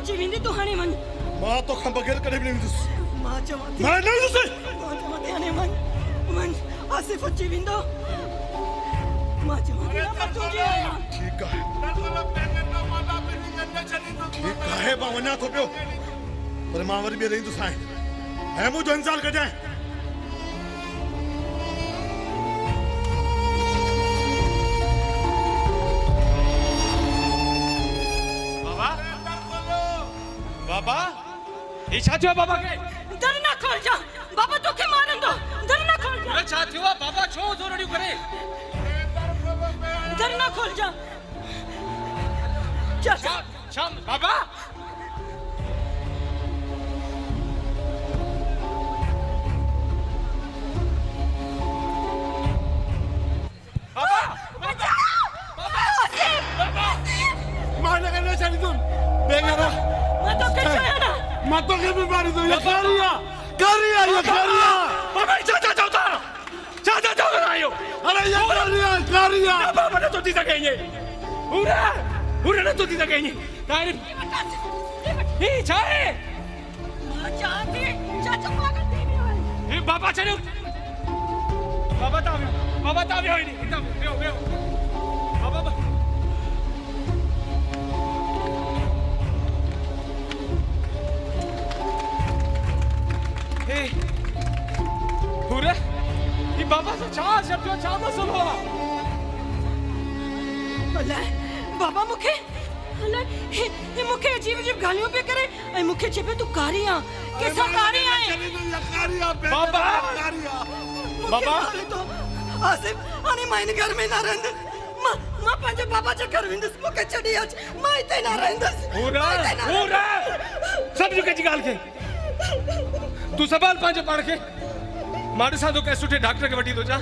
अची वेंदी तूं हाणे वञ मां तोखां बग़ैर कॾहिं बि न ईंदुसि मां चवां थी मां न ईंदुसि मां चवां थी हाणे वञ वञ आसिफ अची वेंदो मां चवां थी मां तुंहिंजी आहियां ठीकु आहे ठीकु आहे मां वञा थो पियो पर मां वरी ॿीहर ईंदुसि हाणे ऐं मुंहिंजो इंतज़ारु कजांइ बाबा ये छा थियो बाबा के दर न खोल जा बाबा तोखे मारंदो दर न खोल जा छा थियो बाबा छो जोरड़ियूं करे दर न खोल जा चाचा छा बाबा मां न करना चाहती तुम बेगाना मैं तो कैसे है ना मां तो के बीमारी तो ये करिया ये करिया बाबा चाचा चाचा चाचा चाचा आयो अरे ये करिया बाबा ने तो दी सके ये पूरा ने तो दी सके ये काय ये छाए मां चाहती चाचा पागल थी वियो ए बाबा चलो बाबा ताव्यो ही नहीं इतना बेओ बाबा हे पूरा ये बाबा से छा मसलो अल्लाह बाबा मुखे अल्लाह ये मुखे अजीब गालियों पे करे ऐ मुखे चेपे तू कारिया कैसा कारिया है बाबा बाबा तो आसिफ आने माइन घर में ना रहंद मां पंहिंजे बाबा जे घर वेंदस मुखे छडी अच मां इते ना रहंदस पूरा सब जो कची गाल के तू सवाल पांचे पाण के मारे सां तो के सुठे डॉक्टर के वठी तो जा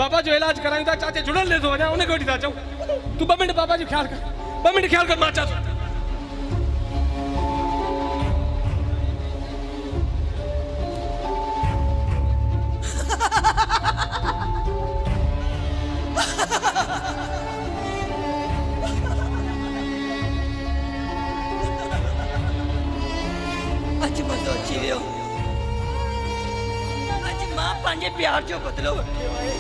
बाबा जो इलाज करायूं था चाचे जुड़ल ले तो वञा उन के वठी था चऊं तू 2 मिनट बाबा जो ख्याल कर 2 मिनट ख्याल कर मां चा अच मज़ो अची वियो अज मां पंहिंजे प्यार जो बदलो वठियो आहे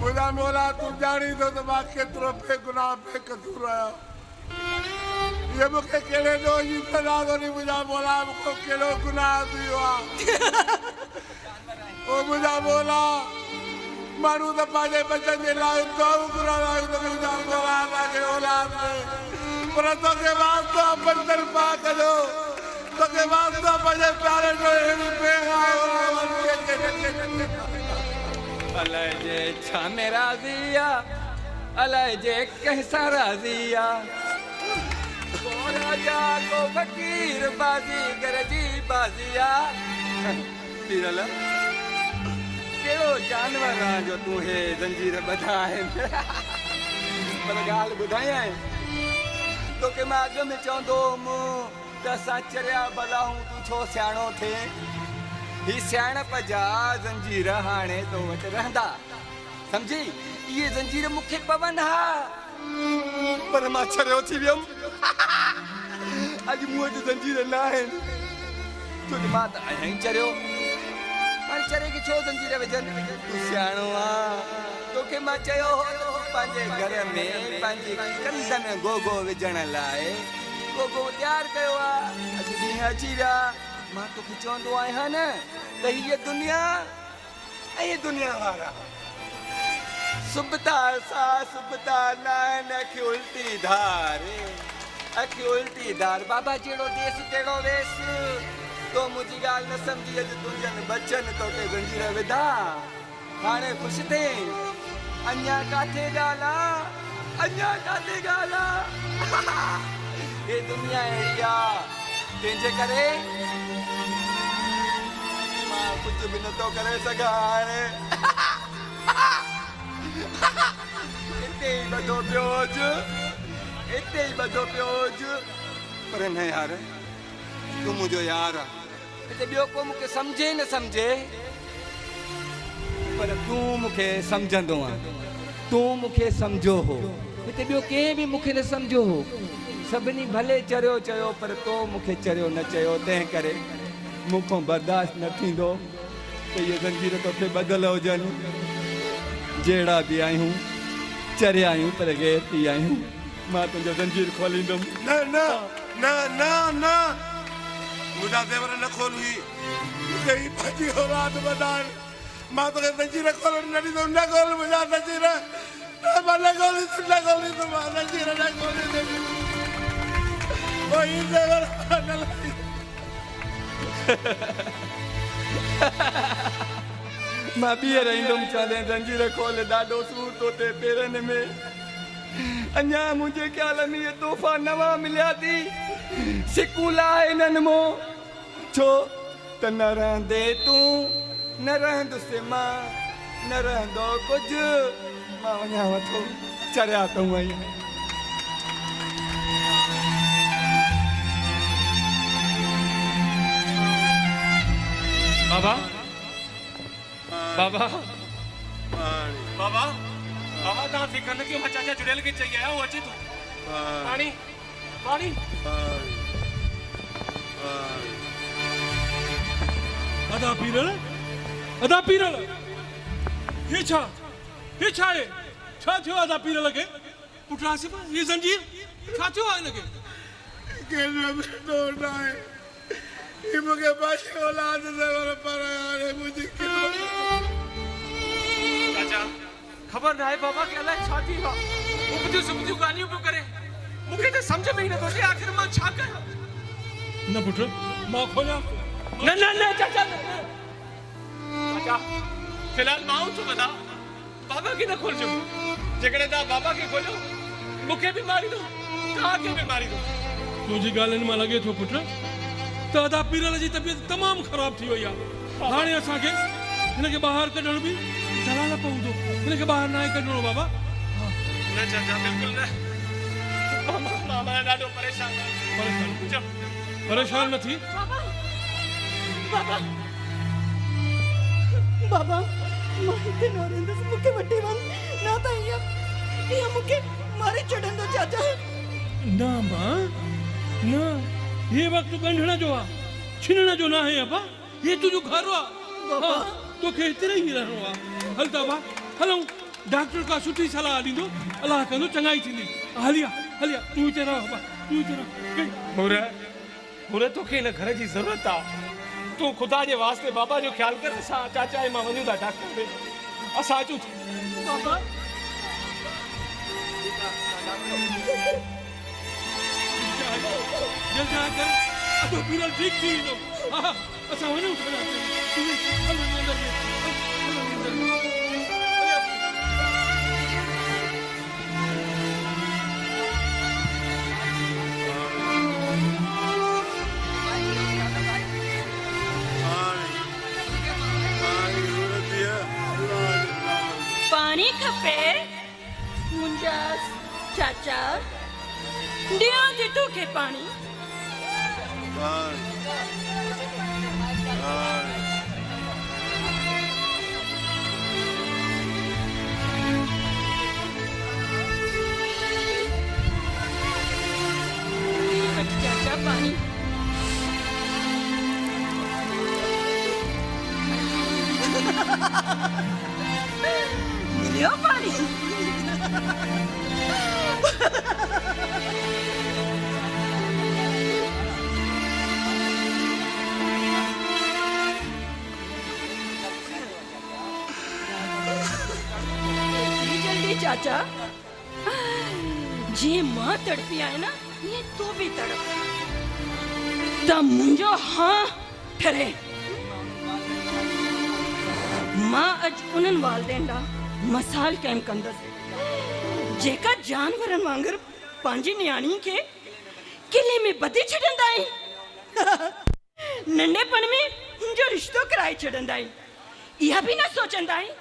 खुदा मौला तू जानी तो मां केतिरो बेगुनाह बेकसूर आहियां ये मूंखे कहिड़े ॾोह जी सज़ा थो ॾे मुंहिंजा मौला मूंखे कहिड़ो गुनाह थियो आहे ओ मुंहिंजा मौला माण्हू त पंहिंजे बचनि जे लाइ दुआऊं घुरंदा आहियूं त मुंहिंजा मौला असांखे औलाद ॾे पर तोखे वास्तो बंदर पा कजो तोखे वास्तो पंहिंजे प्यारे जो अहिड़ी अलाए जे छा में राज़िया अलाए जे कैसा राज़िया को राजा को फकीर बाजीगर जी बाजिया पीरल केड़ो जानवर आ जो तू हे जंजीर बधाए पर गाल बुधाया तो के मां अग में चौंदो मु त साचरिया भला हूं तू छो सियाणो थे ही सियाणप जा जंजीर हाणे तो वट रहंदा समझी ये जंजीर मुखे पवन हा पर मां छरियो थी वियम अज मुंह जो जंजीर न आहिनि तो मां त अहीं चरियो पर चरे की छो जंजीर वजन तू सियाणो आ तोखे मां चयो हो पंहिंजे घर में पंहिंजे कंध में गोगो विझण लाइ गोगो तयार कयो आ अज ॾींहं अची विया मां तोखे चवंदो आहियां न त हीअ दुनिया ऐं दुनिया वारा सुबता सा सुबता नान अखि उल्टी धार बाबा जेड़ो देस तेड़ो वेस तो मुझी गाल न समझी अज तुंजन बचन तो के जंजीर विधा हाणे खुश थे अन्या काथे गाला ये दुनिया एरिया तेंजे करे मां कुछ भी न तो करे सगा है इते ही बदो प्योज पर न यार तू मुझो यार इते बियो को मुके समझे न समझे पर तू मुके समझंदो आ तू मुके समझो हो हिते ॿियो कंहिं बि मूंखे न सम्झो हो सभिनी भले चरियो चयो पर तो मूंखे चरियो न चयो तंहिं करे मूंखां बर्दाश्त न थींदो त इहे ज़ंजीर तोखे बदल हुजनि जहिड़ा बि आहियूं चरिया आहियूं पर गैरती आहियूं मां तुंहिंजो ज़ंजीर खोलींदुमि न न न न न मुंहिंजा ज़ेवर न खोल हुई मूंखे ही पंहिंजी औलाद ॿधाइण मां तोखे ज़ंजीर खोलण न ॾींदुमि न खोल मुंहिंजा ज़ंजीर मां न खोलींदुमि न खोलींदुमि मां ज़ंजीर न खोलींदुमि वही ज़ेवर न लॻी मां ॿीहर ईंदुमि चवंदे ज़ंजीर खोल ॾाढो सूर थो थिए पेरनि में अञा मुंहिंजे ख़्याल में इहे तोहफ़ा नवां मिलिया थी सिकूल आहे इन्हनि मां छो त न रहंदे तूं न रहंदुसि मां न रहंदो कुझु मां वञांव थो चरिया थो आहियां बाबा बाबा बाबा बाबा तव्हां फिकर न कयो मां चाचा जुड़ियल खे चई आहियां उहो अचे थो पाणी पाणी अदा पीरल ये छा आहे छा थियो अदा पीरल खे पुट आसिफ ये ज़ंजीर छा थियो आहे हिनखे केॾो बि डोर न आहे ही मूंखे पंहिंजी औलाद ज़ेवर पर हाणे मुंहिंजी चाचा ख़बर न आहे बाबा के अलाए छा थी आहे वो मुंहिंजूं सुबुह ॻाल्हियूं पियो करे मूंखे त सम्झ में ई नथो अचे आख़िर मां छा कयां न पुट मां खोलियां न न न चाचा चाचा फिलहाल मां थो वञा बाबा खे न खोलिजो जेकॾहिं तव्हां बाबा खे खोलियो मूंखे बि मारींदो तव्हांखे बि मारींदो तुंहिंजी ॻाल्हियुनि मां लॻे थो पुट त अदा पीरल जी तबियत तमामु ख़राब थी वई आहे हाणे असांखे हिनखे ॿाहिरि कढण बि जलाल पवंदो हिनखे ॿाहिरि न आहे कढणो बाबा न चाचा बिल्कुलु न मां ॾाढो परेशान आहियां परेशान न थी बाबा बाबा मां हिते न रहंदसि मूंखे वठी वञ न त इहा मूंखे मारे छॾंदो चाचा न मां न ये वक्त ॻंढण जो आहे छिनण जो न आहे अबा ये तुंहिंजो घर आहे तोखे हिते ई रहणो आहे हल त अबा हलूं डॉक्टर का सुठी सलाह ॾींदो अलाह कंदो चङाई थींदी हलिया तूं हिते रह अबा तूं हिते रह मुरे तोखे हिन घर जी ज़रूरत आहे तूं ख़ुदा जे वास्ते बाबा जो ख्याल कर असां चाचा ऐं मां वञूं था डॉक्टर ॾे असां अचूं था बाबा जल्दी आकर अदो पीरल ठीक थी वेंदो हा असां वञूं था तूं हल अंदर में पानी खपे मुंहिंजा चाचा ॾियां थी तोखे पाणी चाचा पानी मिलियो पानी जल्दी चाचा जी मां तड़पी आहे ना ये तू भी तड़प त मुंहिंजो हाँ ठरे मां अज उन्हनि वालदेन ॾांहुं मसाल क़ाइम कंदसि जेका जानवरनि वांगुरु पंहिंजी नियाणी खे किले में ॿधी छॾंदा आहिनि नंढेपण में हुनजो रिश्तो कराए छॾंदा आहिनि इहा बि न सोचंदा आहिनि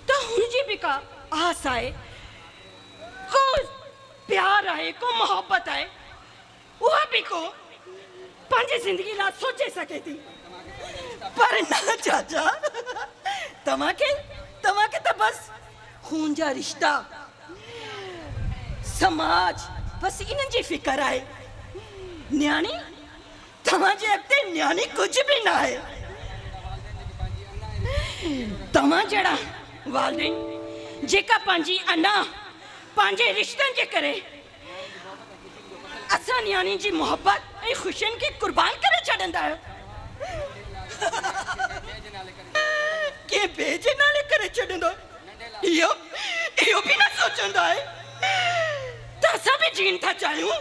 त हुनजी बि का आस आहे को प्यार आहे को मोहब्बत आहे उहा बि को पंहिंजी ज़िंदगी लाइ सोचे सके थी पर न चाचा तव्हांखे तव्हां खे त बस खून जा रिश्ता समाज बस इन्हनि जी फिकर आहे न्याणी तव्हांजे अॻिते न्याणी कुझु बि न आहे तव्हां जहिड़ा वालदेन जेका पंहिंजी अना पंहिंजे रिश्तनि जे करे असां न्याणी जी मोहब्बत ऐं ख़ुशियुनि खे क़ुर्बान करे छॾींदा आहियो के बेजे नाले करे छॾींदो इहो इहो बि न सोचंदो आहे त असां बि जीन था चाहियूं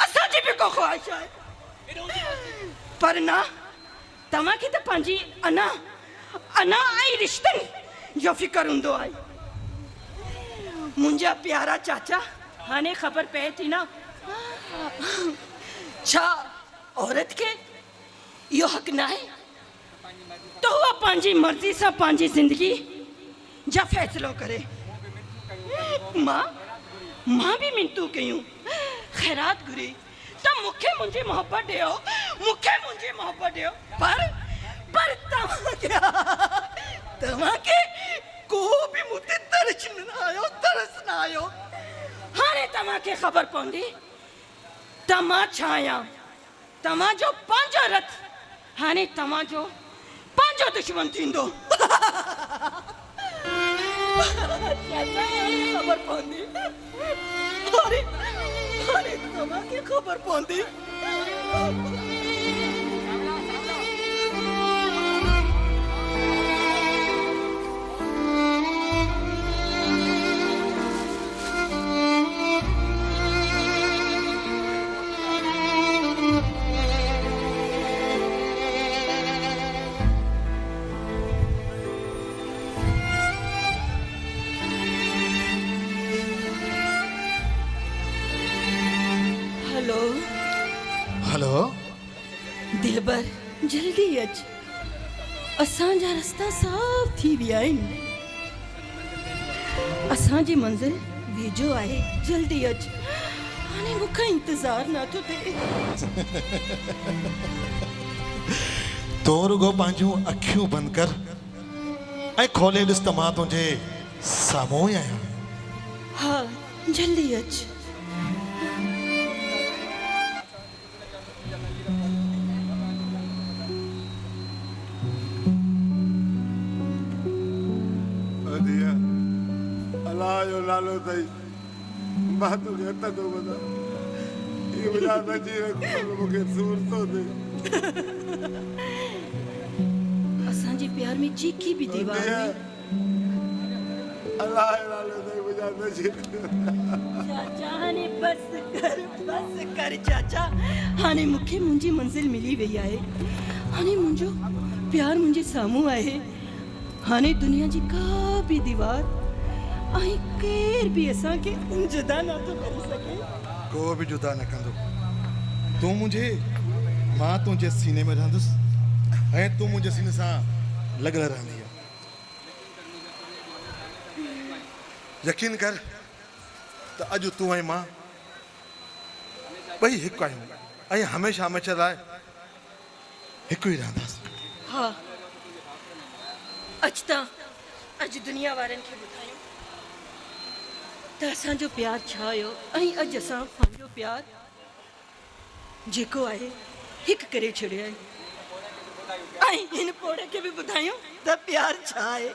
असांजी बि को ख़्वाहिश आहे पर न तव्हांखे त पंहिंजी अना अना ऐं रिश्तनि जो फिकर हूंदो आहे मुंहिंजा प्यारा चाचा हाणे ख़बर पए थी न छा औरत खे इहो हक़ न आहे त उहा पंहिंजी मर्ज़ी सां पंहिंजी ज़िंदगी जा फ़ैसिलो करे मां बि मिनतूं कयूं ख़ैरात घुरी त मूंखे मुंहिंजी मोहबत ॾियो मूंखे मुंहिंजी मोहबत ॾियो पर तव्हांखे को बि मूं ते तरस न आयो हाणे तव्हांखे ख़बर पवंदी त मां छा आहियां तव्हांजो पंहिंजो रथ हाणे तव्हांजो पंहिंजो दुश्मन थींदो ख़बर पवंदी हाणे तव्हांखे ख़बर पवंदी हेलो दिलबर जल्दी अच असांजा रस्ता साफ़ थी विया आहिनि असांजी मंज़िल वेझो आहे जल्दी अच हाणे मूंखां इंतज़ार नथो थिए तो रुगो पंहिंजूं अखियूं बंदि कर ऐं खोले ॾिस त मां तुंहिंजे साम्हूं ई आहियां हा जल्दी अच अल्लाह जो नालो अथई मां तोखे हथ थो ॿुधां इहो ॿुधां त जी मूंखे सूर थो थिए असांजे प्यार में जेकी बि दीवार में अल्लाह जो नालो अथई ॿुधां त जी चाचा हाणे बस कर चाचा हाणे मूंखे मुंहिंजी मंज़िल मिली वई आहे हाणे मुंहिंजो प्यार मुंहिंजे साम्हूं आहे हाणे दुनिया जी का बि दीवार ऐं केर बि असांखे जुदा नथो करे सघे को बि जुदा न कंदो तूं मुंहिंजे मां तुंहिंजे सीने में रहंदुसि ऐं तूं मुंहिंजे सीने सां लॻल रहंदी यकीन कर त अॼु तूं ऐं मां ॿई हिकु आहियूं ऐं हमेशह हमेशह लाइ हिकु ई रहंदासीं हा अॼु दुनिया वारनि खे ॿुधायूं त असांजो प्यार छा हुयो ऐं अॼु असां पंहिंजो प्यार जेको आहे हिकु करे छॾियो आहे ऐं हिन पोड़े खे बि ॿुधायूं त प्यार छा आहे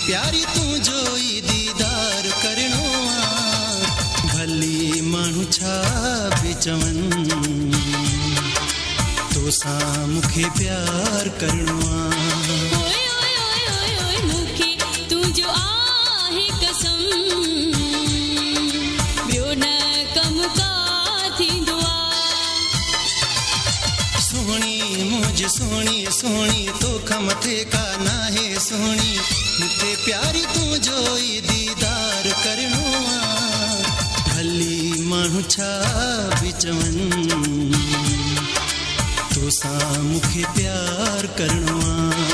प्यारी तू जो ई दीदार करणो आ भली माण्हू छा बि चवनि तोसां मूंखे प्यार करणो आहे ओए ओए ओए ओए ओए मूंखे तुंहिंजो आहे कसम ॿियो न कमु का थींदो आहे सोहणी मुंहिंजी सोहणी सोहणी तोखां मथे का नाहे सोहणी मूंखे प्यारी तुंहिंजो ई दीदार करणो आहे भली माण्हू छा बि चवनि तोसां मूंखे प्यार करणो आहे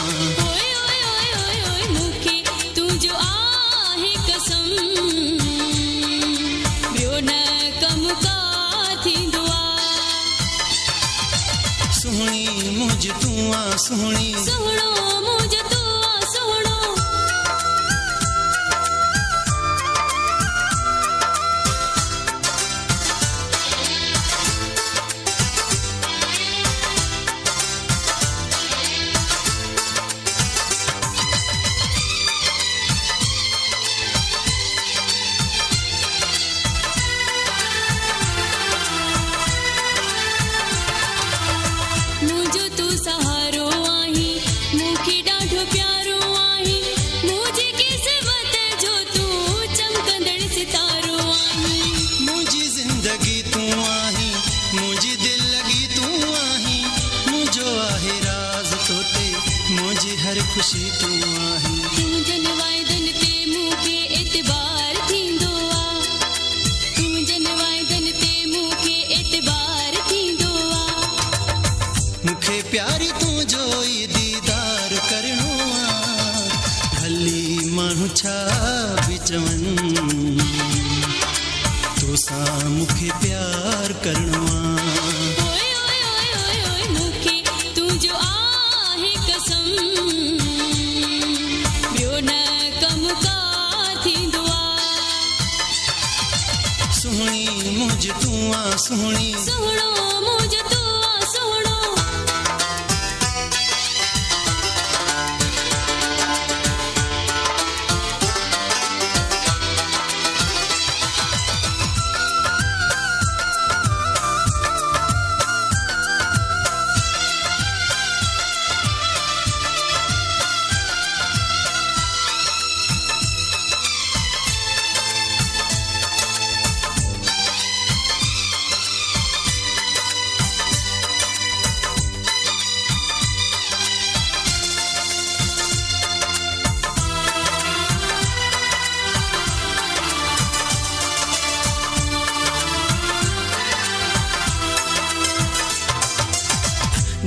ओए ओए ओए ओए ओए मूंखे तुंहिंजो आहे कसम ॿियो न कमु का थींदो आहे सोहणी मुंहिंजी तूं आ सोहणी सोहणो मुंहिंजो तूं आहे सोहणो मुंहिंजो तूं सहारो आहीं मूंखे ॾाढो प्यारो आहीं मुंहिंजी क़िस्मत जो तूं चमकंदड़ सितारो आहीं मुंहिंजी ज़िंदगी तूं आहीं मुंहिंजी दिलि लॻी तूं आहीं मुंहिंजो आहे राज़ तोते मुंहिंजी हर ख़ुशी तूं आहीं तुंहिंजनि वाइदनि ते मूंखे एतबार थींदो आहे तुंहिंजनि वाइदनि ते मूंखे एतबार थींदो आहे मूंखे प्यारी तुंहिंजो ई दीदार करणो आहे भली माण्हू छा बि चवनि तोसां मूंखे प्यार करणो आहे ओए ओए ओए ओए ओए मूंखे तुंहिंजो आहे कसम ॿियो न कमु का थींदो आहे सोहणी मुंहिंजी तूं आ सोहणी सोहणो मुंहिंजो तूं आहे सोहणो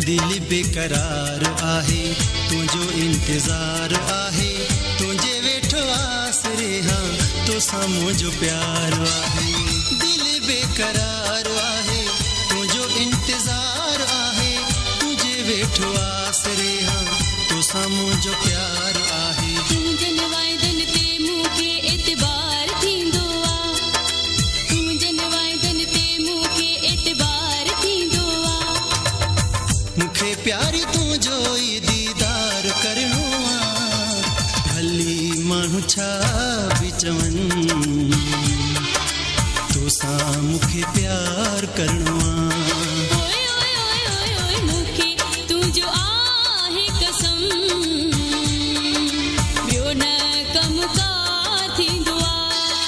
दिल बेकरार आहे तुंहिंजो इंतज़ार आहे तुंहिंजे वेठो आसरे हां तोसां मुंहिंजो प्यार आहे दिल बेकरार आहे तुंहिंजो इंतज़ार आहे तुंहिंजे वेठो आसरे हां तोसां मुंहिंजो प्यार आहे तुंहिंजनि वाइदनि ते मूंखे एतबार थींदो आहे तुंहिंजनि वाइदनि ते मूंखे एतबार थींदो आहे मूंखे प्यारी तुंहिंजो ई दीदार करणो आहे भली माण्हू छा बि चवनि तोसां मूंखे प्यार करणो आहे ओए ओए ओए ओए ओए मूंखे तुंहिंजो आहे कसम ॿियो न कमु का थींदो आहे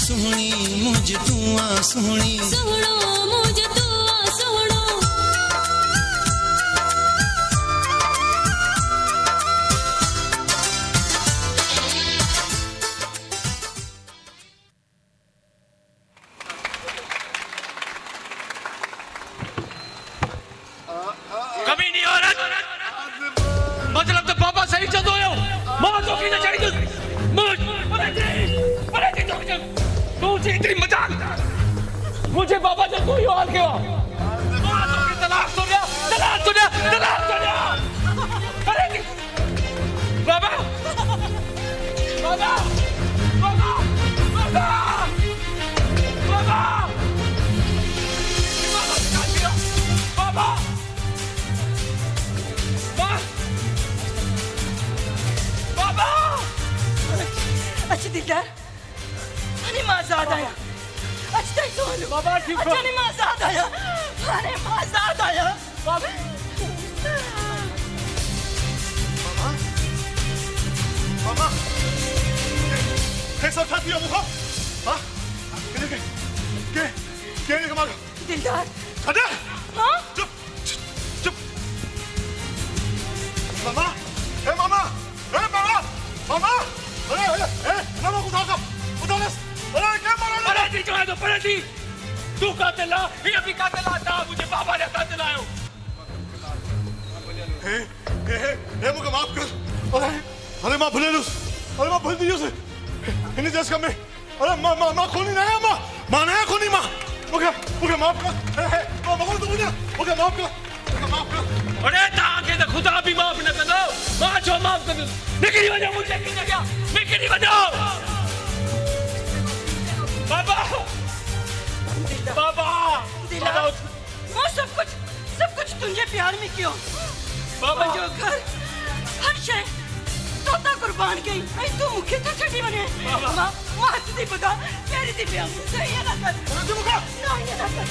सोहणी मुंहिंजी तूं आ सोहणी सोहणो मुंहिंजो तूं आहे सोहणो कभी नहीं औरत मतलब तो पापा सही चंदो हो मां तो की न चढ़ी मुझ परे थी तो मुझे इतनी मजाक मुझे पापा जो कोई और क्यों मां तो की तलाक तो गया परे थी बाबा बाबा बाबा बाबा बाबा बाबा बाबा अच्छा दिलदार अने मां आजाद आया अच्छा तो बाबा ठीक हो अच्छा ने मां आजाद आया अरे मजाक आया मामा कैसा था दिया मुखा हाँ क्या कमाल दिलदार खड़ा हाँ चुप चुप मामा ए मामा ए मामा मामा अरे मामा उठा अरे क्या मारा अरे जी जो है तो पलटी तू कातिल ला ये भी कातिल आता मुझे बाबा ने कातिल आयो ए मुझे माफ कर अरे माँ भूले अरे माँ भूल दीजिए उसे इन्हें जैसे कम में अरे माँ खोनी नहीं है माँ नहीं खोनी माँ मुझे माफ कर माँ भगवान तो मुझे माफ कर अरे ताके तो खुदा भी माफ न कर दो माँ जो माफ कर दो निकली वजह मुझे किसने क्या निकली वजह बाबा बाबा दिलदार वो सब कुछ तुझे प्यार में क्यों बाबा जो घर हर शय तोता कुर्बान गई ऐ तू मुखे तो छड़ी बने मां मां दी पता मेरी दी प्यार सही है ना कर तुम का नहीं है ना कर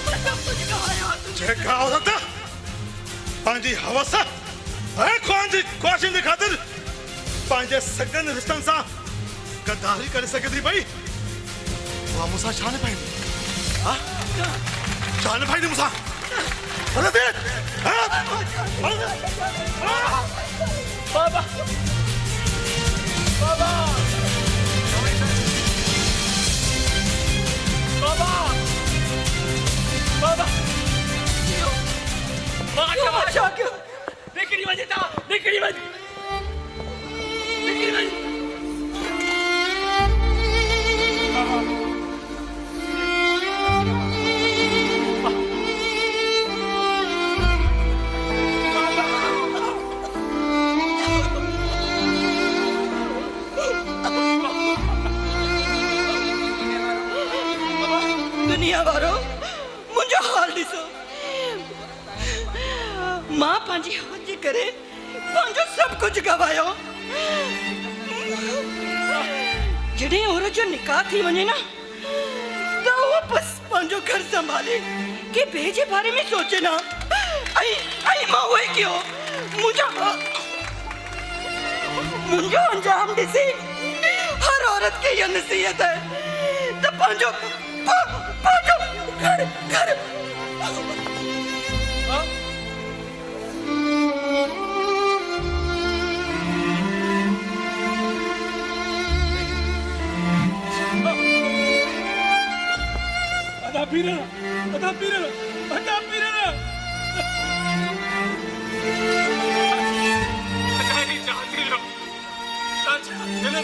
मैं सब कुछ कहाया तुझे क्या हो सकता पांजी हवसा है क्वेश्चन दी खातिर पांजे सगन रिश्तन सा गद्दारी कर सके थी भाई वो मुसा शान भाई हां शान भाई ने मुसा अरे दे बाबा बाबा बाबा बाबा क्यों बचा क्यों निकली वजह था निकली वजह दुनिया वारो मुझे हाल दिसो मां पांजी होजी करे पांजो सब कुछ गवायो जड़े और जो निकाह थी वने ना तो वो बस पांजो घर संभाले के भेजे बारे में सोचे ना आई मां हुए क्यों मुझे अंजाम दिसी हर औरत के ये नसीहत है तो पांजो घर अदा पीरा नहीं चाहती लो अच्छा चले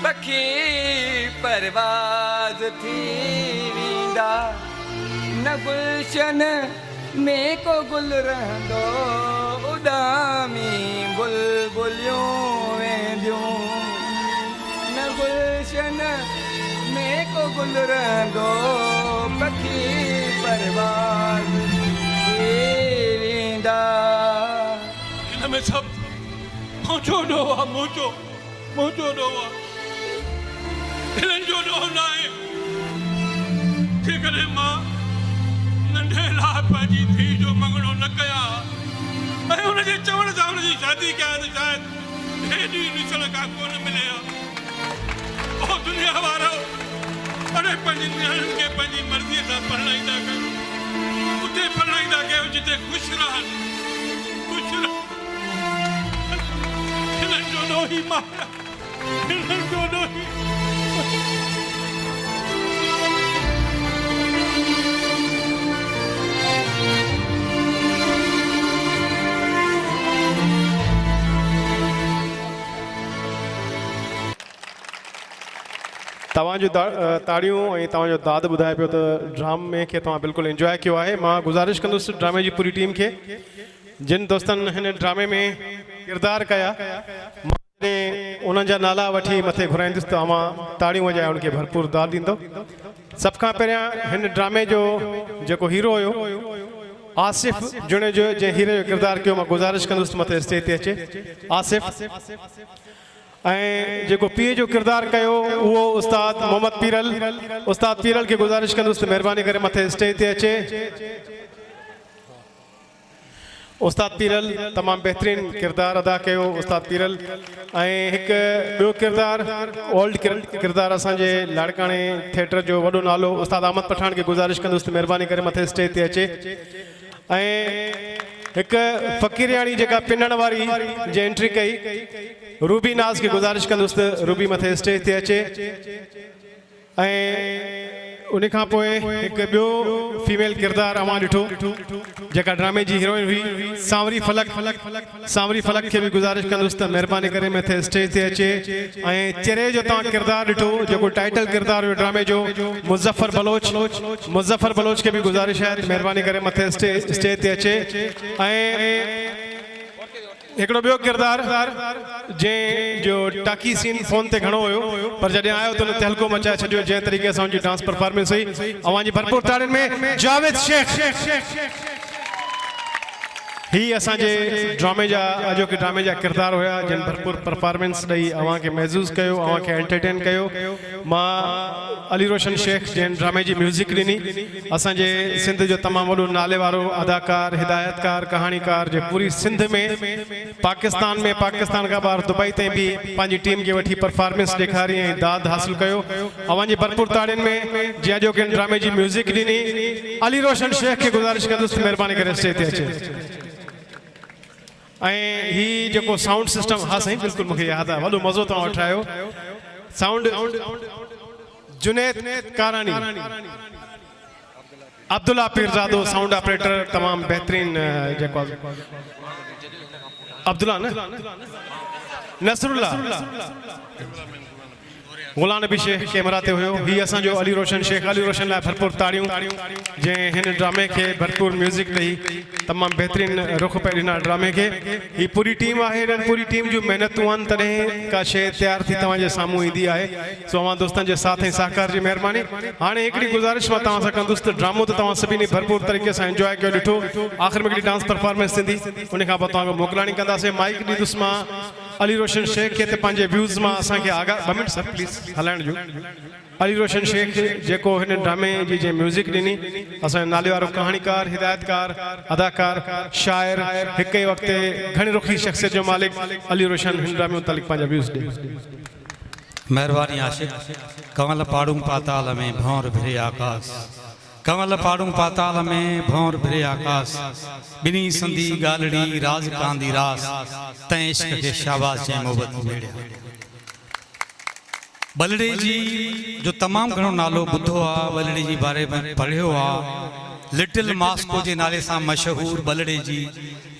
पखी परवाज़ थी वींदा न गुलशन में को गुल रहंदो उडामी बुलबुलियूं वेंदियूं न गुलशन में को गुल रहंदो पखी परवाज़ थी वींदा इनमें सब मुझो डोवा मुझो डोवा जो ना है करे मां नंढे ला पंहिंजी थी जो मंगणो न कया ऐं हुनजे चवण सां हुनजी शादी कया त शायदि हेॾी ॾिसण खां कोन मिले हा ओ दुनिया वारो अड़े पंहिंजी नियाणियुनि खे पंहिंजी मर्ज़ीअ सां परणाईंदा कयो उते परणाईंदा कयो जिते ख़ुशि रहनि हिननि जो नो ई माया हिननि जो नो ई तव्हांजो ताड़ियूं ऐं तव्हांजो दाद ॿुधाए पियो त ड्रामे खे तव्हां बिल्कुलु इंजॉय कयो आहे मां गुज़ारिश कंदुसि ड्रामे जी पूरी टीम खे जिन दोस्तनि हिन ड्रामे में किरदार कया मां जॾहिं उन्हनि जा नाला वठी मथे घुराईंदुसि त तव्हां ताड़ियूं वॼाए उनखे भरपूर दाद ॾींदो सब खां पहिरियां हिन ड्रामे जो जेको हीरो हुयो आसिफ जुणे जो जंहिं हीरे जो किरदारु कयो, मां गुज़ारिश कंदुसि मथे स्टेज ते अचे आसिफ। ऐं जेको पीउ जो किरदारु कयो उहो उस्ताद मोहम्मद पीरल, उस्ताद पीरल खे गुज़ारिश कंदुसि त महिरबानी करे मथे स्टेज ते अचे। उस्ताद पीरल तमामु बहितरीन किरदारु अदा कयो उस्ताद पीरल। ऐं हिकु ॿियो किरदारु ओल्ड किरदारु असांजे लाड़काणे थिएटर जो वॾो नालो उस्ताद अहमद पठान खे गुज़ारिश कंदुसि त महिरबानी करे मथे स्टेज ते अचे। ऐं हिकु फ़क़ीरियाणी जेका पिनण वारी जे एंट्री कई रूबी नाज़ खे गुज़ारिश कंदुसि त रूबी मथे स्टेज ते अचे। ऐं उन खां पोइ हिकु ॿियो फीमेल किरदारु अवां ॾिठो जेका ड्रामे जी हीरोइन हुई सांवरी फलक, सांवरी फलक खे बि गुज़ारिश कंदुसि त महिरबानी करे मथे स्टेज ते अचे। ऐं चेहरे जो तव्हां किरदारु ॾिठो जेको टाइटल किरदारु हुयो ड्रामे जो मुज़फ़र बलोच, मुज़फ़र बलोच खे बि गुज़ारिश आहे त महिरबानी करे मथे स्टेज ते अचे। ऐं हिकिड़ो ॿियो किरदारु जंहिं जो टाकी सीन फोन ते घणो हुयो पर जॾहिं आयो त हुन तहलको मचाए छॾियो जंहिं तरीक़े सां हुनजी डांस परफॉर्मेंस हुई। अवांजी भरपूर ताड़ियुनि में जावेद शेख। ही असांजे ड्रामे जा अॼोके ड्रामे जा किरदार हुया जिन भरपूर परफॉर्मेंस ॾेई अव्हांखे महज़ूज़ कयो, अव्हांखे एंटरटेन कयो। मां अली रोशन शेख जंहिं ड्रामे जी म्यूज़िक ॾिनी, असांजे सिंध जो तमामु वॾो नाले वारो अदाकार, हिदायतकार, कहाणीकार जे पूरी सिंध में पाकिस्तान खां ॿाहिरि दुबई ताईं बि पंहिंजी टीम खे वठी परफॉर्मेंस ॾेखारी ऐं दाद हासिल कयो। अव्हांजी भरपूर ताड़ियुनि में जंहिं अॼोके ड्रामे जी म्यूज़िक ॾिनी अली रोशन शेख खे गुज़ारिश कंदुसि त महिरबानी करे स्टेज ते अचे। ऐं ही जेको साउंड सिस्टम, हा साईं बिल्कुलु मूंखे यादि आहे, वॾो मज़ो तव्हां वठायो। Sound Junaid Karani, Abdullah Pirzado sound operator तमामु बहितरीन जेको अब्दुल्ला न नसरुल्ला गुलाम नबी शेख कैमरा ते हुयो। ही असांजो अली रोशन शेख, अली रोशन लाइ भरपूर ताड़ियूं जंहिं हिन ड्रामे खे भरपूर म्यूज़िक ॾेई तमामु बहितरीन रुख पे ॾिना ड्रामे खे। ही पूरी टीम आहे, हिननि पूरी टीम जूं महिनतूं आहिनि तॾहिं का शइ तयारु थी तव्हांजे साम्हूं ईंदी आहे। सो अवां दोस्तनि जे साथ ऐं सहकार जी महिरबानी। हाणे हिकिड़ी गुज़ारिश मां तव्हां सां कंदुसि त ड्रामो त तव्हां सभिनी भरपूर तरीक़े सां इंजॉय कयो ॾिठो, आख़िर में हिकिड़ी डांस परफॉर्मेंस थींदी, उन खां पोइ तव्हांखे मोकिलाणी कंदासीं। माइक ॾींदुसि मां अली रोशन शेख खे त पंहिंजे व्यूज़ मां असांखे आगाह ॿ मिंट सर प्लीज़ हलाइण जो। अली रोशन शेख जेको हिन ड्रामे जी जंहिं म्यूज़िक ॾिनी, असांजो नाले वारो कहाणीकार, हिदायतकार, अदाकार, शाइर, हिक ई वक़्तु घणी रुखी शख़्सियत जो मालिक अली रोशन हिन ड्रामे मुतालिक़ पंहिंजा व्यूज़ ॾे। महिरबानी आशिक़। कंवल पाड़ूं पाताल में भौर भिरे आकाश, कंवल पाड़ूं पाताल में भौर भिरे आकाश, बिनी संदी गालड़ी राज कांदी रास, तैं इश्क के शाबाश जै मोहब्बत भेड़िया। बलड़े जी जो तमामु घणो नालो ॿुधो आहे, बलड़े जी बारे में पढ़ियो आहे। लिटिल मॉस्को जे नाले सां मशहूर बलड़े जी,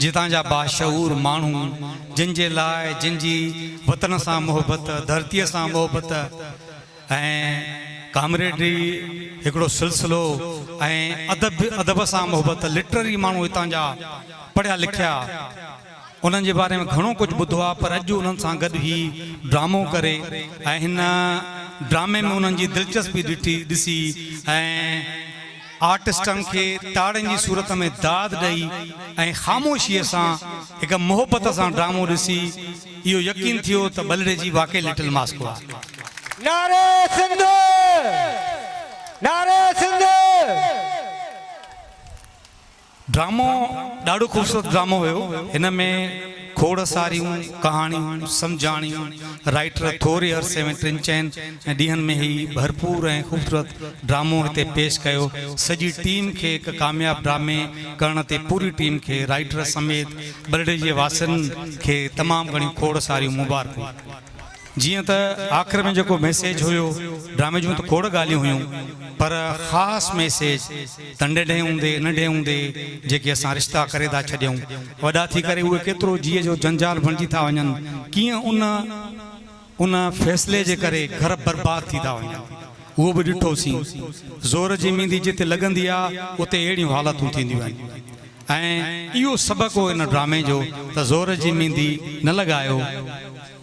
जितां जा बाशऊर माण्हू जिन जे लाइ जिनजी वतन सां मोहबत, धरतीअ सां मोहबत ऐं कामरेडरी हिकिड़ो सिलसिलो ऐं अदब सां मोहबत, लिटररी माण्हू हितां जा पढ़िया लिखिया, उन्हनि जे बारे में घणो कुझु ॿुधो आहे। पर अॼु उन्हनि सां गॾु ई ड्रामो करे ऐं हिन ड्रामे में उन्हनि जी दिलचस्पी ॾिसी ऐं आर्टिस्टनि खे ताड़नि जी सूरत में दाद ॾेई ऐं ख़ामोशीअ सां हिकु मोहबत सां ड्रामो ॾिसी इहो यकीन थियो त बलड़े जी वाक़ई लिटिल मॉस्को आहे। नारे सिंध, नारे सिंध। ड्रामो ॾाढो ख़ूबसूरत ड्रामो हुयो। हिन में खोड़ सारियूं कहाणियूं सम्झाणियूं राइटर थोरे अरसे में 3-4 ॾींहंनि में ई भरपूर ऐं ख़ूबसूरत ड्रामो हिते पेश कयो। सॼी टीम खे हिकु कामयाबु ड्रामे करण ते पूरी टीम खे राइटर समेत बलड़े जे वासियुनि खे तमामु घणियूं खोड़ सारियूं मुबारकूं। जीअं त आख़िर में जेको मैसेज हुयो, ड्रामे जूं त खोड़ ॻाल्हियूं हुयूं पर ख़ासि मैसेज तंडे ॾे हूंदे नंढे हूंदे जेके असां रिश्ता करे था छॾियूं, वॾा थी करे उहे केतिरो जीअ जो जंजाल बणिजी था वञनि, कीअं उन फ़ैसिले जे करे घर बर्बाद थी था वञनि, उहो बि ॾिठोसीं। ज़ोर जी मेंहदी जिते लॻंदी आहे उते अहिड़ियूं हालतूं थींदियूं आहिनि ऐं इहो सबक़ु हो इन ड्रामे जो त ज़ोर जी मेंहदी न लॻायो,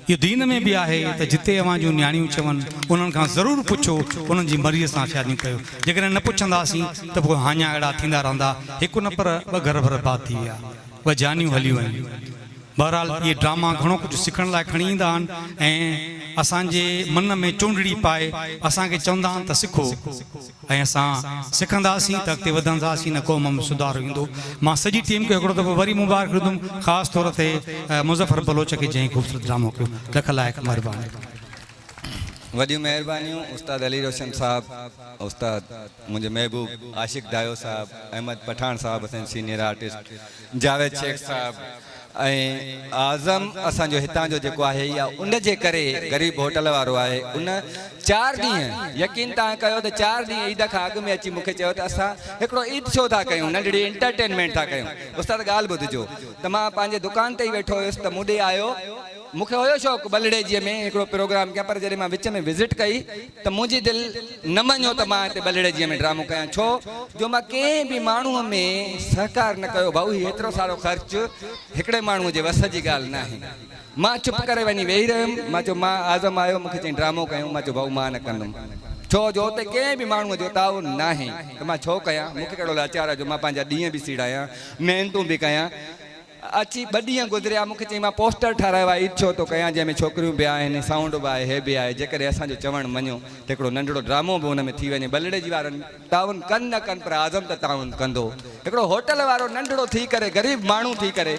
इहो दीन में बि आहे त जिते अवां जूं न्याणियूं चवनि उन्हनि खां ज़रूरु पुछो उन्हनि जी मर्ज़ीअ सां शादियूं कयो। जेकॾहिं न पुछंदासीं त पोइ हाञा अहिड़ा थींदा रहंदा, हिकु न पर ॿ घर बर्बाद थी विया, ॿ जानियूं हलियूं आहिनि। बहरहाल इहे ड्रामा घणो कुझु सिखण लाइ खणी ईंदा आहिनि ऐं असांजे मन में चूंडड़ी पाए असांखे चवंदा आहिनि त सिखो, ऐं असां सिखंदासीं त अॻिते वधंदासीं, न क़ौम में सुधार ईंदो। मां सॼी टीम खे हिकिड़ो दफ़ो वरी मुबारक ॾींदुमि, ख़ासि तौर ते मुज़फ़र बलोच खे जंहिं ख़ूबसूरत ड्रामो कयो। लख लाइक़ महिरबानी। वॾियूं महिरबानियूं उस्ताद अली रोशन साहब, उस्ताद मुंहिंजे महबूब आशिक दायो साहब, अहमद पठान साहब असांजो सीनियर आर्टिस्ट, जावेद शेख साहब ऐं आज़म असांजो हितां जो जेको आहे या उन जे करे ग़रीब होटल वारो आहे, उन 4 ॾींहं यकीन तव्हां कयो त 4 ॾींहं ईद खां अॻु में अची मूंखे चयो त असां हिकिड़ो ईद शो था कयूं, नंढड़ी एंटरटेनमेंट था कयूं। उस्ताद ॻाल्हि ॿुधिजो त मां पंहिंजे दुकान ते ई वेठो हुयुसि त मूं ॾे आयो, मूंखे हुयो शौक़ु बलड़ेजीअ में हिकिड़ो प्रोग्राम कयां, पर जॾहिं मां विच में विज़िट कई त मुंहिंजी दिलि न मञियो त मां हिते बलड़ेजीअ में ड्रामो कयां, छो जो मां कंहिं बि माण्हूअ में सहकार न कयो। भाऊ हीउ एतिरो सारो ख़र्चु हिकिड़े माण्हूअ जे वस जी ॻाल्हि न आहे। मां चुप करे वञी वेही रहियुमि, मां चयो मां आज़म आयो मूंखे चई ड्रामो कयूं, मां चयो भाऊ मां न कंदुमि, छो जो हुते कंहिं बि माण्हूअ जो ताउन न आहे त मां छो कयां। मूंखे कहिड़ो लाचार आहे जो मां पंहिंजा ॾींहं बि सीड़ायां, महिनतूं बि कयां। अची 2 ॾींहं गुज़रिया, मूंखे चई मां पोस्टर ठारायो आहे ईद शो थो कयां, जंहिंमें छोकिरियूं बि आहिनि, साउंड बि आहे, हे बि आहे। जेकॾहिं असांजो चवणु मञो त हिकिड़ो नंढड़ो ड्रामो बि हुन में थी वञे। बलड़ेजी वारनि ताउन कनि न कनि, पर आज़म त ताउन कंदो। हिकिड़ो होटल वारो नंढड़ो थी करे, ग़रीब माण्हू थी करे,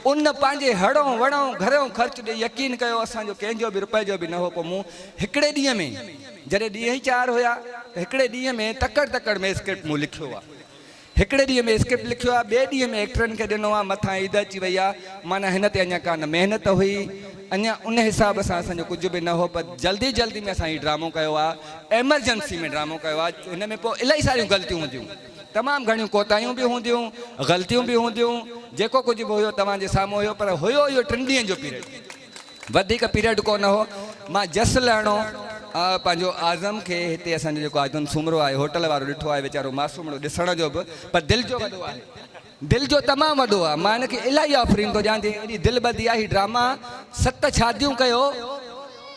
उन पंहिंजे हड़ों वड़ों घरों ख़र्चु ॾेई यकीन कयो असांजो कंहिंजो बि रुपए जो बि न हो। पोइ मूं हिकिड़े ॾींहं में, जॾहिं ॾींहं ई 4 हुया, त हिकिड़े ॾींहं में तकड़ में स्क्रिप्ट मूं लिखियो आहे, हिकिड़े ॾींहं में स्क्रिप्ट लिखियो आहे, ॿिए ॾींहं में एक्टरनि खे ॾिनो आहे, मथां ईद अची वई आहे, माना हिन ते अञा कान महिनत हुई, अञा उन हिसाब सां असांजो कुझु बि न हो, पर जल्दी में असां हीउ ड्रामो कयो आहे, एमरजेंसी में ड्रामो कयो आहे। हिन में पोइ इलाही सारियूं ग़लतियूं हूंदियूं, तमामु घणियूं कोताहियूं बि हूंदियूं, ग़लतियूं बि हूंदियूं, जेको कुझु बि हुयो तव्हांजे साम्हूं हुयो, पर हुयो इहो 3 ॾींहंनि जो पीरियड, वधीक पीरियड कोन हो। मां जस लहणो पंहिंजो आज़म खे हिते असांजो जेको आज़म सुमरो आहे होटल वारो ॾिठो आहे, वीचारो मासूमड़ो ॾिसण जो बि, पर दिलि जो वॾो आहे, दिलि जो तमामु वॾो आहे। मां हिनखे इलाही ऑफरिंग थो ॾियां, एॾी दिलि ॿधी आहे। हीउ ड्रामा 7 शादियूं कयो,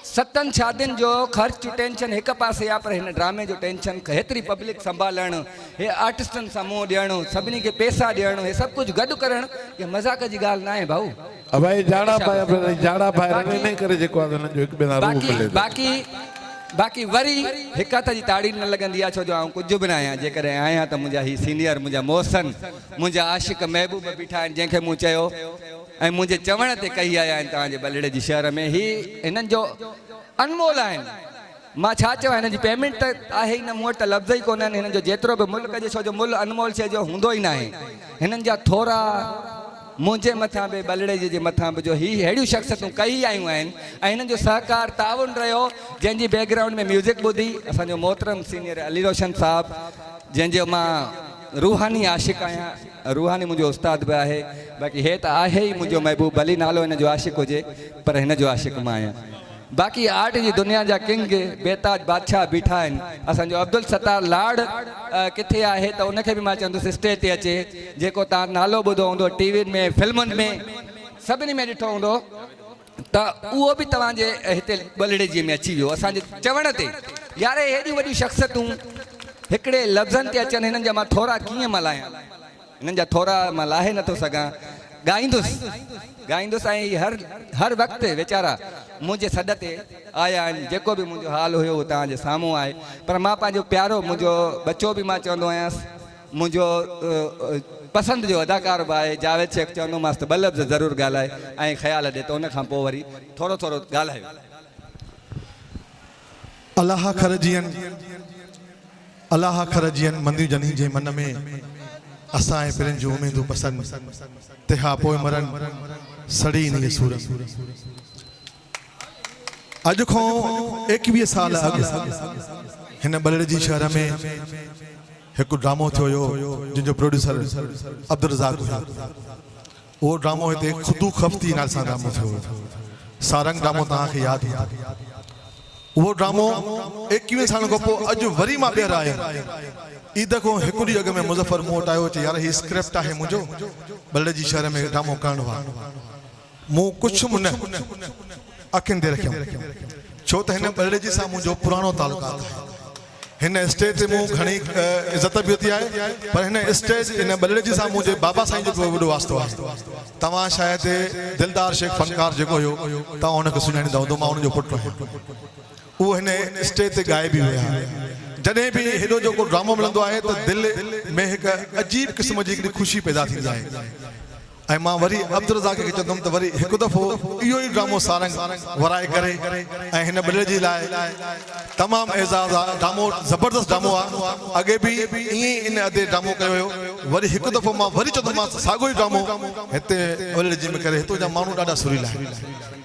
7 शादियुनि जो ख़र्चु टेंशन हिकु पासे आहे, पर हिन ड्रामे जो टेंशन हेतिरी पब्लिक संभालणु, हे आर्टिस्टनि सां मुंहुं ॾियणु, सभिनी खे पैसा ॾियणु, हे सभु कुझु गॾु करणु, इहा मज़ाक जी ॻाल्हि न आहे भाऊ। भाई जाड़ा भाई नहीं करे जेको आहे हुननि जो हिकु ॿिए सां रूह मिले। बाक़ी वरी हिक हथ जी ताड़ी न लॻंदी आहे, छो जो आउं कुझु बि न आहियां। जेकॾहिं आहियां त मुंहिंजा ही सीनियर, मुंहिंजा मोहसन, मुंहिंजा आशिक महबूब बीठा आहिनि, जंहिंखे मूं चयो ऐं मुंहिंजे चवण ते कही आया आहिनि तव्हांजे बलड़े जी शहर में। ही हिननि जो अनमोल आहिनि, मां छा चवां, हिननि जी पेमेंट त आहे ई न, मूं वटि त लफ़्ज़ ई कोन आहिनि। हिननि जो जेतिरो बि मुल्क जे, छो जो मुल्क अनमोल शइ जो हूंदो ई न आहे। हिननि जा थोरा मुंहिंजे मथां बि, बलड़े जी मथां बि, जो ही अहिड़ियूं शख़्सियतूं कई आयूं आहिनि, ऐं हिननि जो सहकार ताउन रहियो, जंहिंजी बैकग्राउंड में म्यूज़िक ॿुधी असांजो मोहतरम सीनियर अली रोशन साहब, जंहिंजो मां रूहानी आशिक़ आहियां, रूहानी मुंहिंजो उस्ताद बि आहे। बाक़ी हे त आहे ई मुंहिंजो महबूब, भली नालो हिन जो आशिक़ हुजे, पर हिन जो आशिक़ मां आहियां। बाक़ी आर्ट जी दुनिया जा किंग बेताज बादशाह बीठा आहिनि। असांजो अब्दुल सत्तार लाड किथे आहे, त उनखे बि मां चवंदुसि स्टेज ते अचे, जेको तव्हां नालो ॿुधो हूंदो टीवियुनि में, फिल्मुनि में, सभिनी में ॾिठो हूंदो, त उहो बि तव्हांजे हिते बलड़ेजीअ में अची वियो असांजे चवण ते। यारे हेॾियूं वॾियूं शख़्सियतूं हिकिड़े लफ़्ज़नि ते अचनि, हिननि जा मां थोरा कीअं मल्हायां, हिननि जा थोरा मां लाहे नथो सघां। ॻाईंदुसि ऐं हर वक़्तु वीचारा मुंहिंजे सॾ ते आया आहिनि। जेको बि मुंहिंजो हाल हुयो उहो तव्हांजे साम्हूं आहे, पर मां पंहिंजो प्यारो मुंहिंजो बचो बि मां चवंदो आहियांसि, मुंहिंजो पसंदि जो अदाकार बि आहे जावेद शेख, चवंदोमांसि त 2 लफ़्ज़ ज़रूरु ॻाल्हाए ऐं ख़्यालु ॾे, त उनखां पोइ वरी थोरो ॻाल्हायो। अलाह खरजियन मंदिर जनी जे मन में असां पिरनि जूं उमेदूं पसंदि, तंहिंखां पोइ मरन सड़ी नी सूर। अॼु खां 21 साल अॻु हिन बलड़जी शहर में हिकु ड्रामो थियो हुयो, जंहिंजो प्रोड्यूसर अब्दुल रज़ाक हुयो। उहो ड्रामो हिते खुदू खफ्ती नाले सां ड्रामो थियो, सारंग ड्रामो तव्हांखे यादि हूंदो। उहो ड्रामो 21 साल खां पोइ अॼु वरी मां ॿीहर आयुमि। ईद खां 1 ॾींहुं अॻु में मुज़फ़र मूं वटि आयो, चई यार हीउ स्क्रिप्ट आहे मुंहिंजो, बलड़जी शहर में ड्रामो करणो आहे। मूं कुझु न अखियुनि ते रखियऊं छो त हिन ॿलड़े जे सां मुंहिंजो पुराणो तालुकात आहे हिन स्टेज ते मूं घणी इज़त बि वरिती आहे पर हिन स्टेज हिन ॿलड़े जे सां मुंहिंजे बाबा साईं जो वॾो वास्तो आहे तव्हां शायदि दिलदार शेख फनकार जेको हुयो तव्हां हुनखे सुञाणींदा हूंदो मां हुनजो पुटु आहियां उहो हिन स्टेज ते ॻाए बि हुया जॾहिं बि हेॾो जेको ड्रामो मिलंदो आहे त दिलि में हिकु अजीब क़िस्म जी हिकिड़ी ख़ुशी पैदा थींदी आहे ऐं मां वरी अब्दुल रज़ाक खे चवंदुमि त वरी हिकु दफ़ो इहो ई ड्रामो सारंग वराए करे ऐं हिन ॿलड़े जे लाइ तमामु एज़ाज़ आहे ड्रामो ज़बरदस्त ड्रामो आहे अॻे बि ईअं ई इन अधे ड्रामो कयो हुयो वरी हिकु दफ़ो मां वरी चवंदोमांसि साॻियो ई ड्रामो हिते ॿलड़े जी में करे हितो जा माण्हू ॾाढा सुरीला आहिनि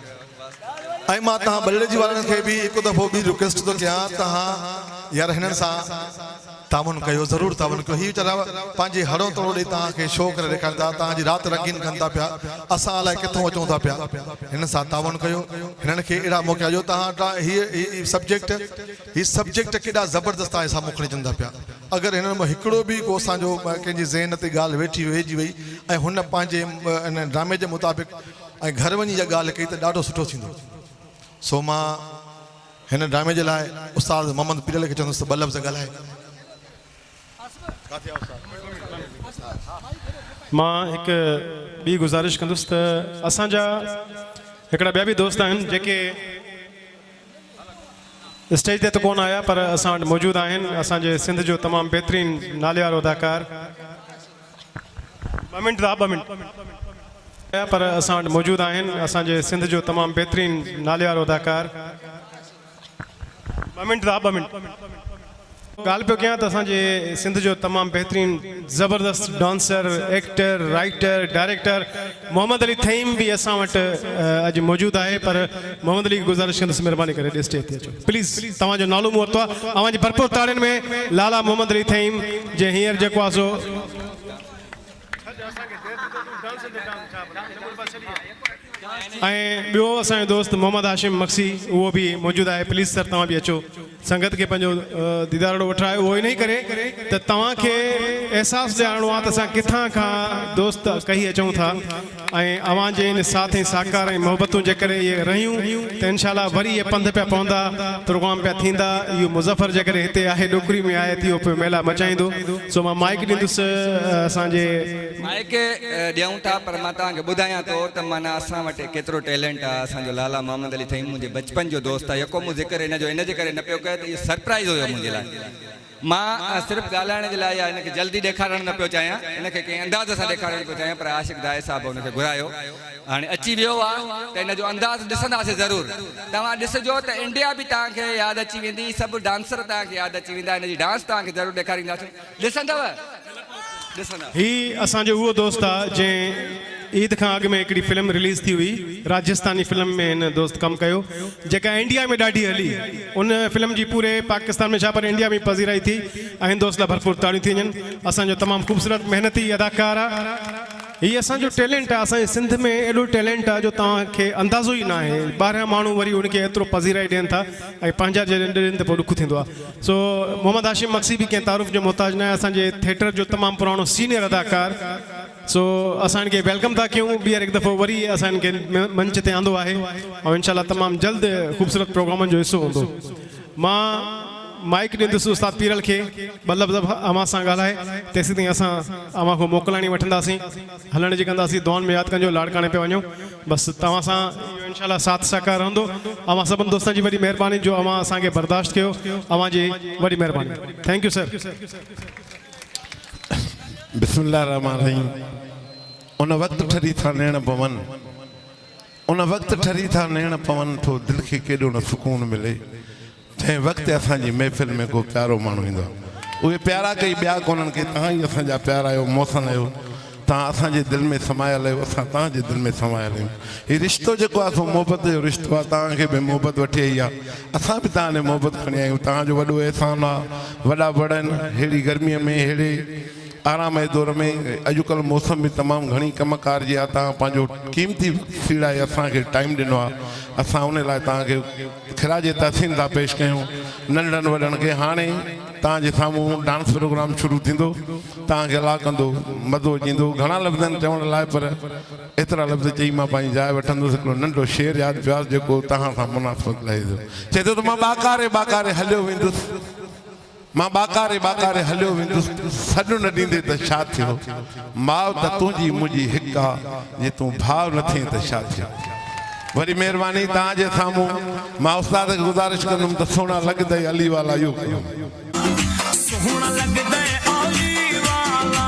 ऐं मां तव्हां ॿलड़े जी वारनि खे बि हिकु दफ़ो बि रिक्वेस्ट थो कयां तव्हां यार हिननि सां तावन कयो ज़रूरु तावन कयो हीअ वीचारा पंहिंजे हड़ो तोड़ो ॾेई तव्हांखे शो करे ॾेखारनि था तव्हांजी राति रंगीन कनि था पिया असां अलाए किथां अचूं था पिया हिन सां तावन कयो हिननि खे अहिड़ा मौक़ा ॾियो तव्हां हीअ सब्जेक्ट केॾा ज़बरदस्त तव्हां सां मोकिले अचनि था पिया अगरि हिननि में हिकिड़ो बि को असांजो कंहिंजी ज़हन ते ॻाल्हि वेहिजी वई ऐं हुन पंहिंजे हिन ड्रामे जे मुताबिक़ ऐं घर वञी इहा ॻाल्हि कई त ॾाढो सुठो थींदो सो मां हिन ड्रामे जे लाइ उस्ताद मोहम्मद पीरल खे चवंदुसि त ॿ लफ़्ज़ ॻाल्हाए मां हिकु ॿी गुज़ारिश कंदुसि त असांजा हिकिड़ा ॿिया बि दोस्त आहिनि जेके स्टेज ते त कोन आया पर असां वटि मौजूदु आहिनि असांजे सिंध जो तमामु बहितरीनु नाले वारो अदाकार ॿ मिंट पर असां वटि मौजूदु आहिनि असांजे सिंध जो तमामु बहितरीनु नाले वारो अदाकार ॿ मिंट ॻाल्हि पियो कयां त असांजे सिंध जो तमामु बहितरीनु ज़बरदस्त dancer actor writer director Mohammad Ali Thaheem बि असां वटि अॼु मौजूदु आहे पर मोहम्मद अली गुज़ारिश कंदुसि महिरबानी करे स्टेज ते अचो प्लीज़ तव्हांजो नालो मूं वरितो आहे अव्हांजी भरपूर ताड़ियुनि में लाला मोहम्मद अली थईम जे हींअर जेको आहे सो ऐं ॿियो असांजो दोस्त मोहम्मद हाशिम मक्सी उहो बि मौजूदु आहे प्लीज़ सर तव्हां बि अचो संगत खे पंहिंजो दीदारो वठाए उहो इन ई करे त तव्हांखे अहसासु ॾियारणो आहे त असां किथां खां दोस्त कही अचूं था ऐं अव्हांजे इन साथ ऐं साकार ऐं मोहबतूं जे करे इहे रहियूं त इनशाला वरी इहे पंध पिया पवंदा प्रोग्राम पिया थींदा इहो मुज़फ़र जे करे हिते आहे डोकरी में आहे इहो पियो मेला मचाईंदो सो मां माइक ॾींदुसि असांजे माइक ॾियूं था पर मां तव्हांखे ॿुधायां थो त माना असां वटि केतिरो टैलेंट आहे असांजो लाला मोहम्मद अली थईम मुंहिंजे बचपन जो दोस्त आहे यको मूं ज़िक्र हिनजो इन जे करे न पियो कयो त इहो सरप्राइज़ हुयो मुंहिंजे लाइ मां सिर्फ़ु ॻाल्हाइण जे लाइ या हिनखे जल्दी ॾेखारणु न पियो चाहियां हिनखे कंहिं अंदाज़ सां ॾेखारणु पियो चाहियां पर आशिक़ दाए साहिबु हुनखे घुरायो हाणे अची वियो आहे त हिनजो अंदाज़ ॾिसंदासीं ज़रूरु तव्हां ॾिसजो त इंडिया बि तव्हांखे यादि अची वेंदी सभु डांसर तव्हांखे यादि अची वेंदा हिनजी डांस तव्हांखे ज़रूरु ॾेखारींदासीं ॾिसंदव ही असांजो उहो दोस्त आहे जंहिं ईद खां अॻु में हिकिड़ी फिल्म रिलीज़ थी हुई राजस्थानी फिल्म में हिन दोस्त कमु कयो जेका इंडिया में ॾाढी हली उन फिल्म जी पूरे पाकिस्तान में छा पर इंडिया में पज़ीराई थी ऐं हिन दोस्त लाइ भरपूर ताड़ियूं थी वञनि असांजो तमामु ख़ूबसूरत महिनती अदाकार आहे हीअ असांजो टैलेंट आहे असांजे सिंध में एॾो टैलेंट आहे जो तव्हांखे अंदाज़ो ई न आहे ॿाहिरां माण्हू वरी उनखे एतिरो पज़ीराई ॾियनि था ऐं पंहिंजा जॾहिं ॾियनि त पोइ ॾुख थींदो आहे सो मोहम्मद हाशिम मक्सी बि कंहिं तारुफ़ जो मोहताज न आहे असांजे थिएटर जो तमामु पुराणो सीनियर अदाकार सो असां हिनखे वेलकम था कयूं ॿीहर हिकु दफ़ो वरी असां हिनखे मंच ते आंदो आहे ऐं इनशाला तमामु जल्द ख़ूबसूरत प्रोग्रामनि जो हिसो हूंदो मां माइक ॾींदुसि उस्ताद पीरल खे ॿ लफ़्ज़ अव्हां सां ॻाल्हाए तेसि ताईं असां अव्हां खां मोकिलाणी वठंदासीं हलण जी कंदासीं दुआन में यादि कजो लाड़काणे पिया वञो बसि तव्हां सां इनशाला साथ सहकार रहंदो अव्हां सभिनी दोस्तनि जी वॾी महिरबानी जो अव्हां असांखे बर्दाश्त कयो अव्हांजी वॾी महिरबानी थैंक यू सर बिस्मिल्लाह रहमान रहीम उन वक़्तु ठरी था नेण पवन उन वक़्तु ठरी था नेण पवन थो दिलि खे केॾो न सुकून मिले तंहिं वक़्तु असांजी महफ़िल में को प्यारो माण्हू ईंदो आहे उहे प्यारा कई ॿिया कोन्हनि के तव्हां ई असांजा प्यारा आहियो मोहसिन आहियो तव्हां असांजे दिलि में समायल आहियो असां तव्हांजे दिलि में समायल आहियूं हीउ रिश्तो जेको आहे सो मोहबत जो रिश्तो आहे तव्हांखे बि मोहबत वठी आई आहे असां बि तव्हां ॾे मोहबत खणी आहियूं तव्हांजो वॾो अहसान आहे वॾा बड़ आहिनि अहिड़ी गर्मीअ में अहिड़े आराम जे दौर में अॼुकल्ह मौसम बि तमामु घणी कमकार जी आहे तव्हां पंहिंजो क़ीमती सीड़ाए असांखे टाइम ॾिनो आहे असां उन लाइ तव्हांखे ख़िराज तहसीन था पेश कयूं नंढनि वॾनि खे हाणे तव्हांजे साम्हूं डांस प्रोग्राम शुरू थींदो तव्हांखे अला कंदो मज़ो ईंदो घणा लफ़्ज़ आहिनि चवण लाइ पर एतिरा लफ़्ज़ चई मां पंहिंजी जाइ वठंदुसि हिकिड़ो नंढो शेर यादि पियो आहे जेको तव्हां सां मुनासिबत लहे थो चए थो त मां बाकारे हलियो वेंदुसि मां बाकारे हलियो वेंदुसि सॾु न ॾींदे त छा थियो माउ त तुंहिंजी मुंहिंजी हिकु आहे जे तूं भाउ न थिए त छा थियो वरी महिरबानी तव्हांजे साम्हूं मां उस्ताद खे गुज़ारिश कंदुमि त सोना लॻंदई अली वाला इहो कयो सोहना लगदा है अली वाला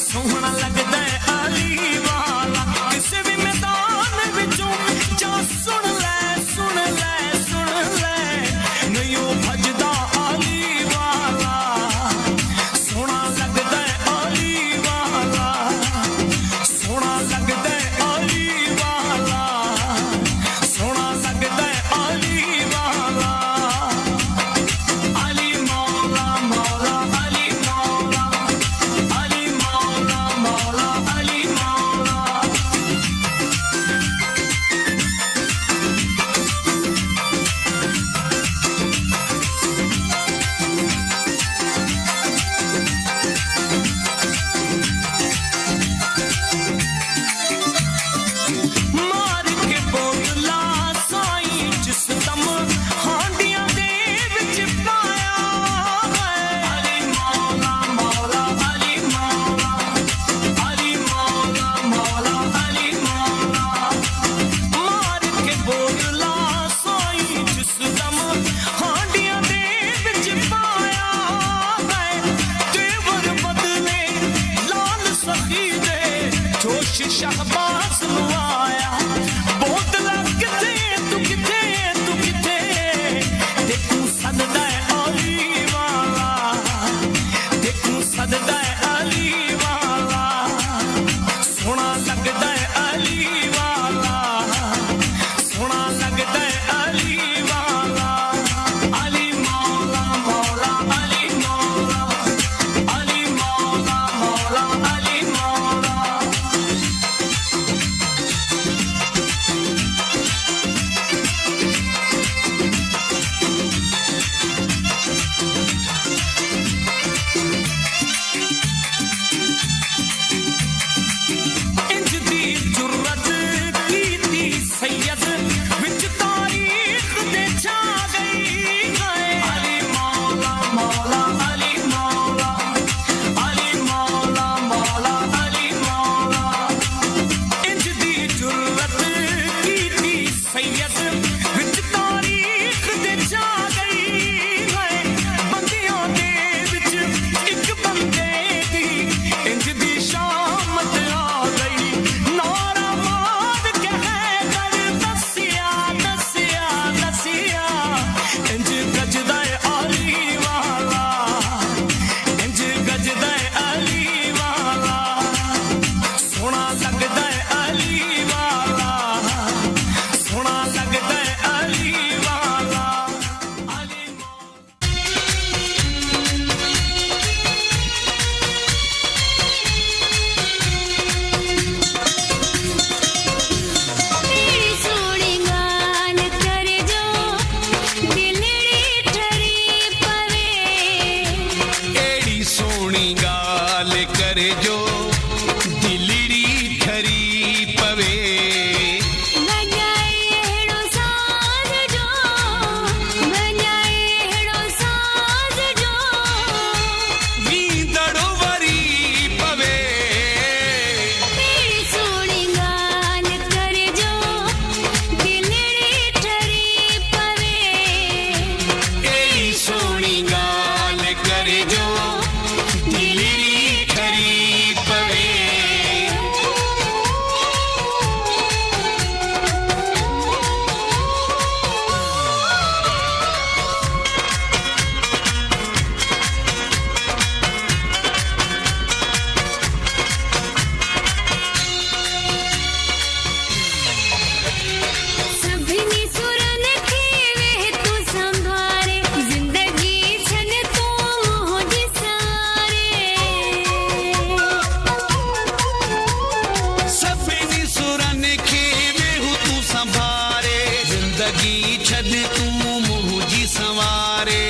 सोहना लगदा है अली वाला किसी भी मैदान विचों जा सुन ले नहीं ओ भजदा अली वाला सोहना लगदा है अली वाला सोहना लगदा है अली वाला सोहना लगदा है अली वाला अली मौला मौला अली मौला अली मौला मौला अली मौला मार के बोतला साईं जिस दम हांडियां दे विच पाया है अली मौला मौला अली मौला अली मौला मौला अली मौला मार के बोतला साईं जिस दम हांडियां दे विच पाया है तेवर बदले लाल सखी दे जोश शहबाज नु आया बोतला किथे तू किथे देखूं सददा है अली वाला देखूं सददा है अली वाला सोना लगदा है अली वाला सोना लगदा है अली वाला अली मौला मौला अली मौला अली मौला मौला अली मौला इंज दी जुर्रत कीती सैयद विच तारीख दे छा गई है अली मौला मौला अली मौला अली मौला मौला अली मौला इंज दी जुर्रत कीती सैयद विच तारीख दे छा गई है बंदियां दे विच इक बंदे दी इंज दी शामत आ गई नारा मार के है कर दसिया दसिया दसिया इंज गजदा है अली वाला इंज गजदा है अली वाला सोना लगदा है अली वाला सोना लगदा है अली वाला अली तेरी सोनी गान कर जो दिलड़ी ठरी पवे एड़ी सोनी गाल करे जो दिलड़ी खरी पवे बजाए हेड़ो साज जो वींदड़ वरी पवे तेरी सोनी गान कर जो दिलड़ी ठरी पवे एड़ी सोनी गाल करे जो दिलड़ी खरी तूं मुंहिंजी संवारे